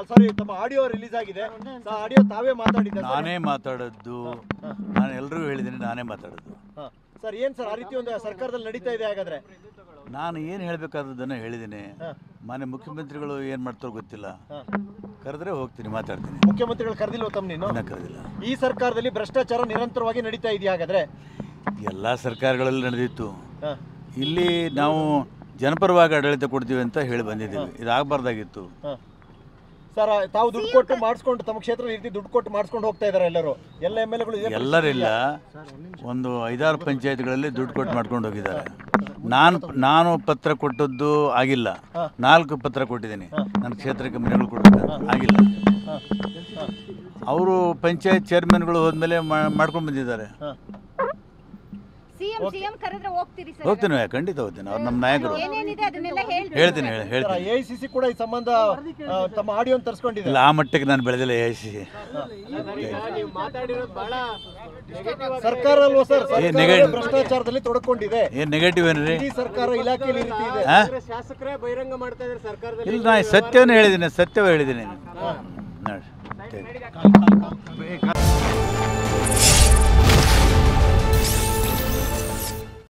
ಸಾರಿ ತಮ್ಮ audio release ಆಗಿದೆ. Audio ತಾವೇ ಮಾತಾಡಿದ್ದ? ನಾನೇ ಮಾತಾಡೋದು, ನಾನು ಎಲ್ರಿಗೂ ಹೇಳಿದ್ದೀನಿ, ನಾನೇ ಮಾತಾಡೋದು. ಸರ್ ಏನು ಸರ್ ಆ ರೀತಿ ಒಂದು ಸರ್ಕಾರದಲ್ಲಿ ನಡೀತಾ ಇದೆ? ಹಾಗಾದ್ರೆ ನಾನು ಏನು ಹೇಳಬೇಕಾದದ್ದನ್ನು ಹೇಳಿದ್ದೀನಿ. ಮಾನ್ಯ ಮುಖ್ಯಮಂತ್ರಿಗಳು ಏನು ಮಾಡ್ತಾರೋ ಗೊತ್ತಿಲ್ಲ, ಕರೆದ್ರೆ ಹೋಗ್ತೀನಿ, ಮಾತಾಡ್ತೀನಿ. ಮುಖ್ಯಮಂತ್ರಿಗಳು ಕರೆದಿಲ್ವ ತಮ್ಮ? ನೀನು ಕರೆದಿಲ್ಲ. ಈ ಸರ್ಕಾರದಲ್ಲಿ ಭ್ರಷ್ಟಾಚಾರ ನಿರಂತರವಾಗಿ ನಡೀತಾ ಇದೆಯಾ? ಹಾಗಾದ್ರೆ ಎಲ್ಲ ಸರ್ಕಾರಗಳಲ್ಲಿ ನಡೆದಿತ್ತು. ಇಲ್ಲಿ ನಾವು ಜನಪರವಾಗಿ ಆಡಳಿತ ಕೊಡ್ತೀವಿ ಅಂತ ಹೇಳಿ ಬಂದಿದ್ದೀವಿ. ಇದಾಗಬಾರ್ದಾಗಿತ್ತು. ಸರ್ ತಾವು ದುಡ್ಡು ಕೊಟ್ಟು ಮಾಡಿಸ್ಕೊಂಡು ತಮ್ಮ ಕ್ಷೇತ್ರ ರೀತಿ ದುಡ್ಡು ಕೊಟ್ಟು ಮಾಡಿಸ್ಕೊಂಡು ಹೋಗ್ತಾ ಇದ್ದಾರೆ ಎಲ್ಲರೂ, ಎಲ್ಲ MLAಗಳು? ಎಲ್ಲರಿಲ್ಲ, ಒಂದು 5-6 ಪಂಚಾಯತ್ಗಳಲ್ಲಿ ದುಡ್ಡು ಕೊಟ್ಟು ಮಾಡ್ಕೊಂಡು ಹೋಗಿದ್ದಾರೆ. ನಾನು ಪತ್ರ ಕೊಟ್ಟದ್ದು ಆಗಿಲ್ಲ, 4 ಪತ್ರ ಕೊಟ್ಟಿದ್ದೀನಿ ನನ್ನ ಕ್ಷೇತ್ರಕ್ಕೆ ಮನೆಗಳು ಕೊಡಬೇಕು, ಆಗಿಲ್ಲ. ಅವರು ಪಂಚಾಯತ್ ಚೇರ್ಮನ್ಗಳು ಹೋದ್ಮೇಲೆ ಮಾಡ್ಕೊಂಡು ಬಂದಿದ್ದಾರೆ. ಹೋಗ್ತೀನಿ, ಖಂಡಿತ ಹೋಗ್ತೀನಿ. ಅವ್ರು ನಮ್ಮ ನಾಯಕರು, ಹೇಳ್ತೀನಿ. AICC ಕೂಡ ಈ ಸಂಬಂಧ ತಮ್ಮ ಆಡಿಯೋ ತರಿಸ್ಕೊಂಡಿದೆ. ಇಲ್ಲ, ಆ ಮಟ್ಟಕ್ಕೆ ನಾನು ಬೆಳೆದಿಲ್ಲ. AICC ಸರ್ಕಾರ ಅಲ್ವಾ ಸರ್ ಭ್ರಷ್ಟಾಚಾರದಲ್ಲಿ ತೊಡಕೊಂಡಿದೆ? ಏನ್ ನೆಗೆಟಿವ್ ಏನ್ರಿ? ಸರ್ಕಾರ ಇಲಾಖೆಯಲ್ಲಿ ರೀತಿ ಇದೆ. ಶಾಸಕರೇ ಬಹಿರಂಗ ಮಾಡ್ತಾ ಇದ್ದಾರೆ ಸರ್ಕಾರದಲ್ಲಿ. ಇಲ್ಲ, ನಾನು ಸತ್ಯವೇ ಹೇಳಿದ್ದೀನಿ. ನೋಡಿ.